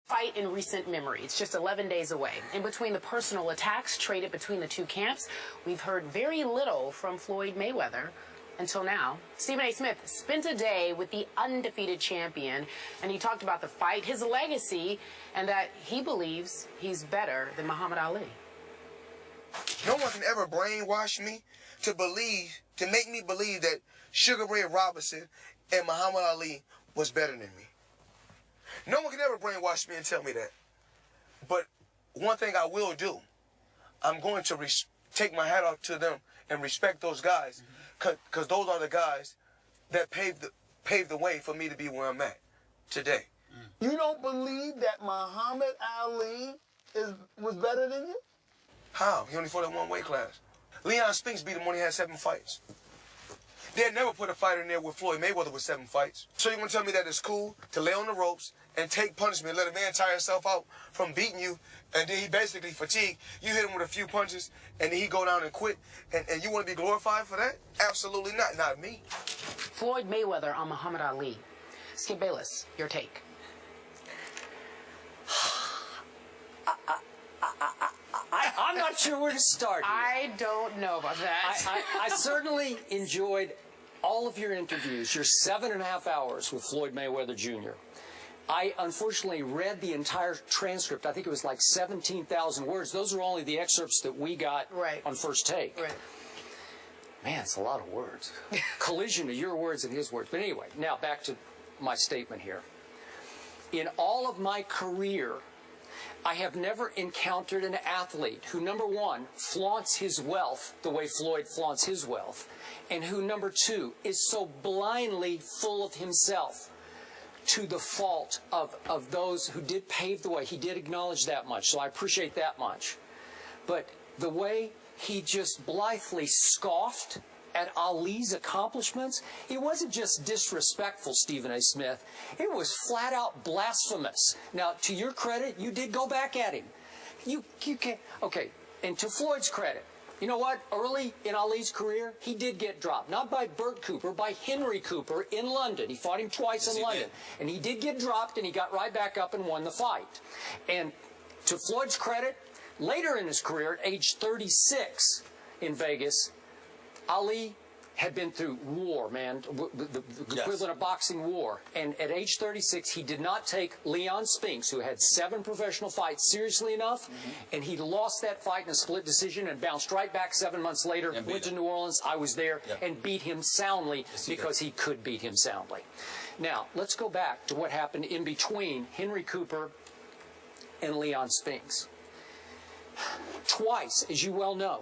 Fight in recent memory. It's just 11 days away. In between the personal attacks traded between the two camps, we've heard very little from Floyd Mayweather until now. Stephen A. Smith spent a day with the undefeated champion, and he talked about the fight, his legacy, and that he believes he's better than Muhammad Ali. No one can ever brainwash me to make me believe that Sugar Ray Robinson and Muhammad Ali was better than me. No one can ever brainwash me and tell me that. But one thing I will do, I'm going to take my hat off to them and respect those guys, because those are the guys that paved the way for me to be where I'm at today. You don't believe that Muhammad Ali was better than you? How? He only fought in one weight class. Leon Spinks beat him when he had 7 fights. They'd never put a fighter in there with Floyd Mayweather with 7 fights. So you want to tell me that it's cool to lay on the ropes and take punishment, let a man tire himself out from beating you, and then he basically fatigued. You hit him with a few punches, and then he go down and quit, and you want to be glorified for that? Absolutely not. Not me. Floyd Mayweather on Muhammad Ali. Skip Bayless, your take. I'm not sure where to start here. I don't know about that. I certainly enjoyed all of your interviews, your 7.5 hours with Floyd Mayweather Jr. I unfortunately read the entire transcript. I think it was like 17,000 words. Those are only the excerpts that we got on First Take. Right. Man, it's a lot of words. Collision of your words and his words. But anyway, now back to my statement here. In all of my career, I have never encountered an athlete who, number one, flaunts his wealth the way Floyd flaunts his wealth, and who, number two, is so blindly full of himself to the fault of those who did pave the way. He did acknowledge that much, so I appreciate that much. But the way he just blithely scoffed at Ali's accomplishments, it wasn't just disrespectful, Stephen A. Smith. It was flat out blasphemous. Now, to your credit, you did go back at him. You can't. Okay, and to Floyd's credit, you know what? Early in Ali's career, he did get dropped. Not by Burt Cooper, by Henry Cooper in London. He fought him twice in London. And he did get dropped, and he got right back up and won the fight. And to Floyd's credit, later in his career, at age 36 in Vegas, Ali had been through war, man, the equivalent of boxing war. And at age 36, he did not take Leon Spinks, who had 7 professional fights, seriously enough. And he lost that fight in a split decision and bounced right back 7 months later, went to New Orleans. I was there and beat him soundly because he could beat him soundly. Now, let's go back to what happened in between Henry Cooper and Leon Spinks. Twice, as you well know,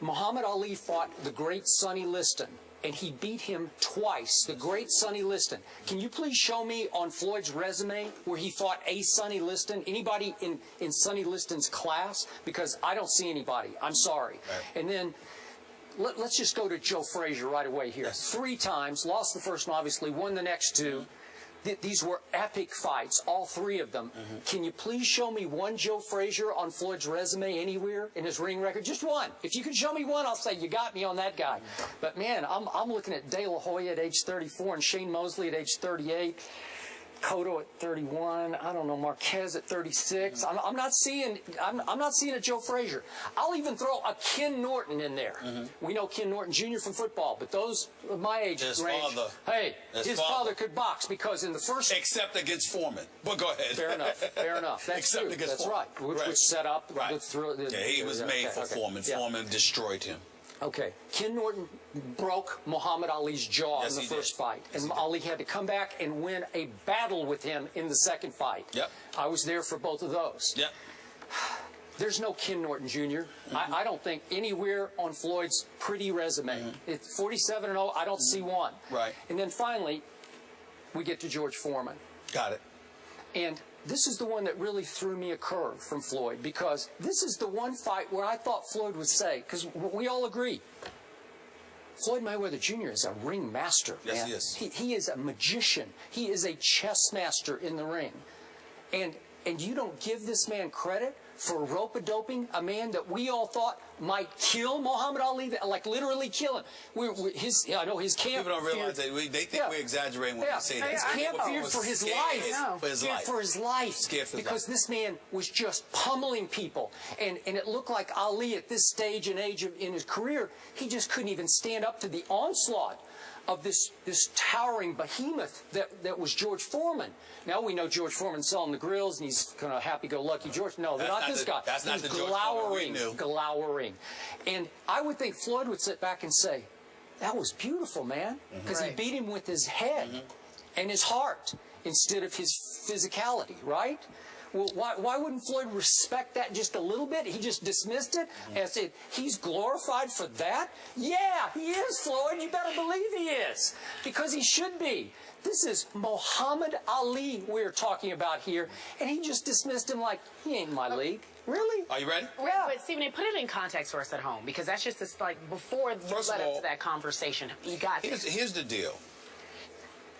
Muhammad Ali fought the great Sonny Liston, and he beat him twice, the great Sonny Liston. Can you please show me on Floyd's resume where he fought a Sonny Liston? Anybody in Sonny Liston's class? Because I don't see anybody. I'm sorry. Right. And then let's just go to Joe Frazier right away here. 3 times, lost the first one, obviously, won the next 2. These were epic fights, all 3 of them. Can you please show me one Joe Frazier on Floyd's resume anywhere in his ring record? Just one. If you can show me one, I'll say you got me on that guy. But man, I'm looking at De La Hoya at age 34 and Shane Mosley at age 38. Cotto at 31. I don't know, Marquez at 36. I'm not seeing a Joe Frazier. I'll even throw a Ken Norton in there. We know Ken Norton Jr. from football, but those of my age range, his father could box because in the first, except against Foreman. But go ahead. Fair enough. Fair enough. That's except true. against That's Foreman. right. Which set up. He was made for Foreman. Foreman destroyed him. Okay, Ken Norton broke Muhammad Ali's jaw in the first fight, and Ali had to come back and win a battle with him in the second fight. I was there for both of those. There's no Ken Norton Jr. I don't think anywhere on Floyd's pretty resume. It's 47-0. I don't see one. And then finally, we get to George Foreman. Got it. And this is the one that really threw me a curve from Floyd, because this is the one fight where I thought Floyd would say, because we all agree, Floyd Mayweather Jr. is a ring master. Yes, man. he is. He is a magician. He is a chess master in the ring. And and you don't give this man credit for rope-a-doping a man that we all thought might kill Muhammad Ali, like literally kill him. I know his camp. People don't realize that they think we're exaggerating when we say that. His camp feared for his life. For his life. Because this man was just pummeling people, and it looked like Ali at this stage and age in his career, he just couldn't even stand up to the onslaught of this towering behemoth that was George Foreman. Now we know George Foreman's selling the grills and he's kind of happy-go-lucky George. No, not this guy. That's not the George glowering, Foreman we knew. glowering. And I would think Floyd would sit back and say, that was beautiful, man, because he beat him with his head and his heart instead of his physicality, right? Well, why wouldn't Floyd respect that just a little bit? He just dismissed it and said, he's glorified for that? Yeah, he is, Floyd. You better believe he is, because he should be. This is Muhammad Ali we're talking about here, and he just dismissed him like, he ain't my league. Really? Are you ready? Yeah. But Stephen, put it in context for us at home, because that's just this, like, before you led up to that conversation. You got this. Here's the deal.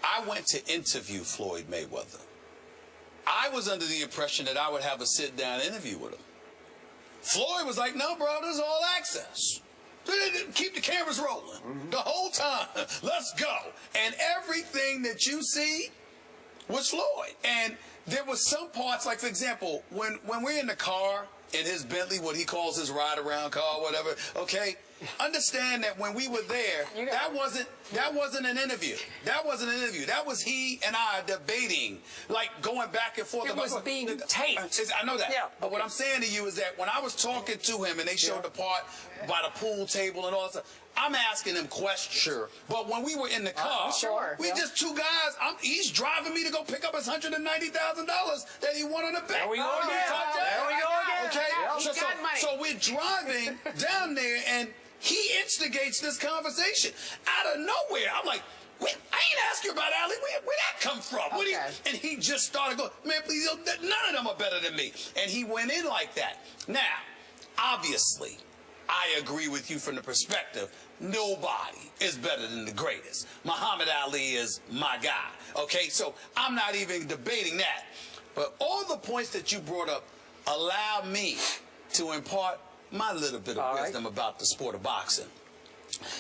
I went to interview Floyd Mayweather. I was under the impression that I would have a sit-down interview with him. Floyd was like, no, bro, this is all access. Keep the cameras rolling the whole time. Let's go. And everything that you see was Floyd. And there was some parts, like, for example, when we're in the car, in his Bentley, what he calls his ride-around car, whatever, okay? Understand that when we were there, that wasn't an interview. That wasn't an interview. That was he and I debating, like going back and forth. It was being taped. I know that. Yeah. But what I'm saying to you is that when I was talking to him and they showed the part by the pool table and all that stuff, I'm asking him questions. Sure. But when we were in the car, we just two guys. He's driving me to go pick up his $190,000 that he won on the bet. There we go again. There we go again. Okay. Yeah. So we're driving down there, and he instigates this conversation out of nowhere. I'm like, wait, I ain't asked you about Ali. Where that come from? And he just started going, man, please, none of them are better than me. And he went in like that. Now, obviously, I agree with you from the perspective, nobody is better than the greatest. Muhammad Ali is my guy. Okay, so I'm not even debating that. But all the points that you brought up allow me to impart my little bit of wisdom about the sport of boxing.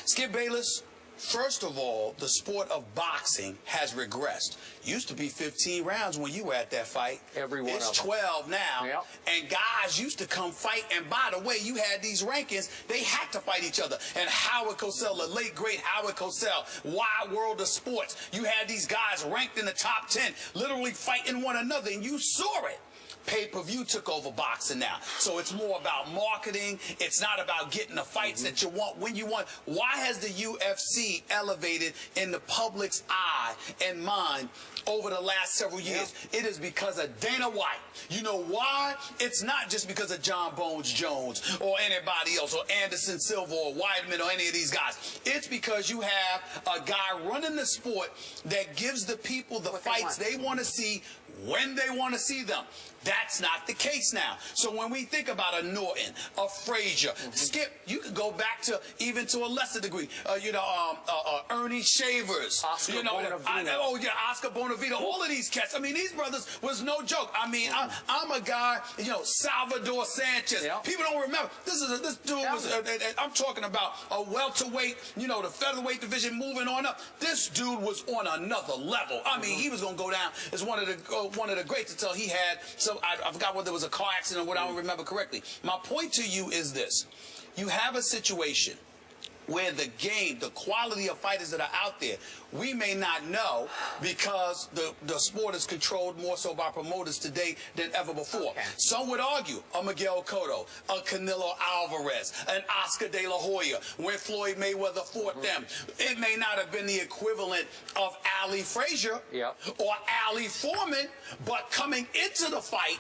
Skip Bayless, first of all, the sport of boxing has regressed. Used to be 15 rounds when you were at that fight. It's 12 now. Yep. And guys used to come fight. And by the way, you had these rankings. They had to fight each other. And Howard Cosell, the late, great Howard Cosell, Wide World of Sports. You had these guys ranked in the top 10, literally fighting one another. And you saw it. Pay-per-view took over boxing now. So it's more about marketing. It's not about getting the fights that you want when you want. Why has the UFC elevated in the public's eye and mind over the last several years? It is because of Dana White. You know why? It's not just because of John Bones Jones or anybody else or Anderson Silva or Weidman or any of these guys. It's because you have a guy running the sport that gives the people the fights they want to see when they want to see them. That's not the case now. So when we think about a Norton, a Frazier, Skip, you could go back to even to a lesser degree, Ernie Shavers, Oscar Bonavino. Oscar Bonavino, all of these cats. I mean, these brothers was no joke. I mean, I'm a guy, Salvador Sanchez. People don't remember. This dude was. I'm talking about a welterweight, the featherweight division moving on up. This dude was on another level. I mean, he was gonna go down as one of the greats until he had some. I forgot whether it was a car accident or what. I don't remember correctly. My point to you is this. You have a situation where the game, the quality of fighters that are out there, we may not know because the sport is controlled more so by promoters today than ever before. Some would argue a Miguel Cotto, a Canelo Alvarez, an Oscar De La Hoya, when Floyd Mayweather fought them. It may not have been the equivalent of Ali Frazier or Ali Foreman, but coming into the fight,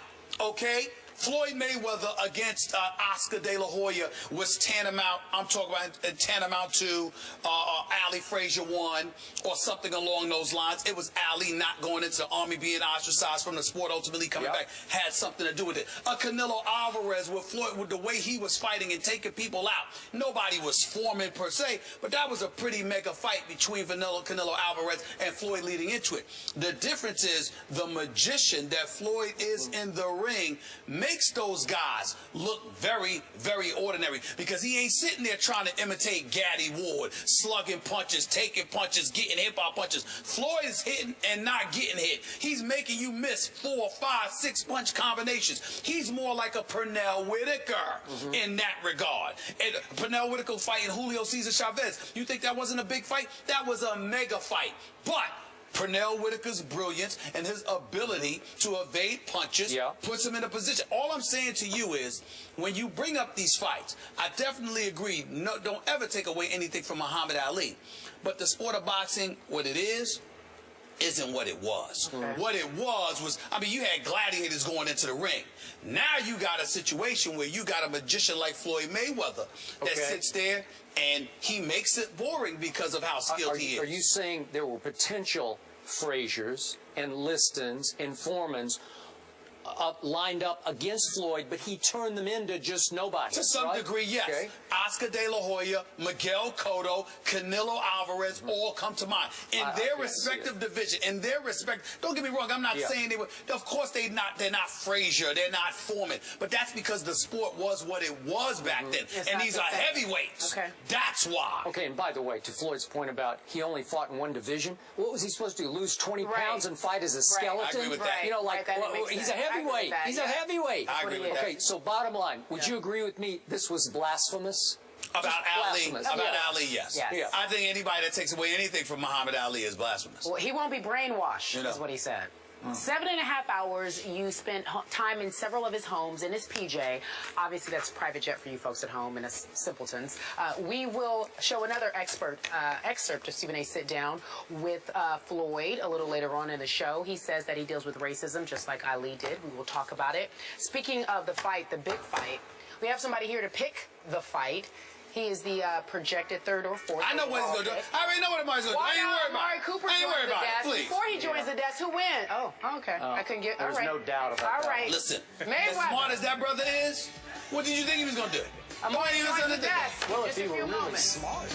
Floyd Mayweather against Oscar De La Hoya was tantamount. I'm talking about tantamount to Ali Frazier won or something along those lines. It was Ali not going into the army, being ostracized from the sport, ultimately coming back, had something to do with it. Canelo Alvarez with Floyd, with the way he was fighting and taking people out. Nobody was forming per se, but that was a pretty mega fight between Canelo Alvarez and Floyd leading into it. The difference is the magician that Floyd is in the ring makes those guys look very, very ordinary, because he ain't sitting there trying to imitate Gaddy Ward, slugging punches, taking punches, getting hit by punches. Floyd is hitting and not getting hit. He's making you miss 4, 5, 6 punch combinations. He's more like a Pernell Whitaker in that regard. And Pernell Whitaker fighting Julio Cesar Chavez. You think that wasn't a big fight? That was a mega fight. But Pernell Whitaker's brilliance and his ability to evade punches puts him in a position. All I'm saying to you is, when you bring up these fights, I definitely agree. No, don't ever take away anything from Muhammad Ali. But the sport of boxing, what it is, isn't what it was. What it was, I mean, you had gladiators going into the ring. Now you got a situation where you got a magician like Floyd Mayweather that sits there and he makes it boring because of how skilled he is. Are you saying there were potential Fraziers and Listons and Foremans lined up against Floyd, but he turned them into just nobody? To some degree, yes. Okay. Oscar De La Hoya, Miguel Cotto, Canelo Alvarez all come to mind. In their respective division, in their respect, don't get me wrong, I'm not saying they were, of course they're not Frazier, they're not Foreman, but that's because the sport was what it was back then. And these are heavyweights. That's why. Okay, and by the way, to Floyd's point about he only fought in one division, what was he supposed to do, lose 20 pounds and fight as a skeleton? I agree with that. You know, like, he's a heavyweight. He's a heavyweight. I agree with that. Okay, so bottom line, would you agree with me this was blasphemous? About Ali, Ali, yes. Yes. I think anybody that takes away anything from Muhammad Ali is blasphemous. Well, he won't be brainwashed, is what he said. 7.5 hours you spent time in several of his homes in his PJ. Obviously, that's private jet for you folks at home and us simpletons. We will show another excerpt of Stephen A. sit down with Floyd a little later on in the show. He says that he deals with racism just like Ali did. We will talk about it. Speaking of the fight, the big fight, we have somebody here to pick the fight. He is the projected 3rd or 4th. I know what he's going to do. I already know what Amari's going to do. I ain't worried about it. Cooper I ain't worried about it. Please. Before he joins the desk, who wins? Oh, okay. I couldn't get. There's no doubt about that. All right. Listen, Mayweather. as smart as that brother is, what did you think he was going to do? I'm going to join the desk. Well, if just he a were few really moments. smart.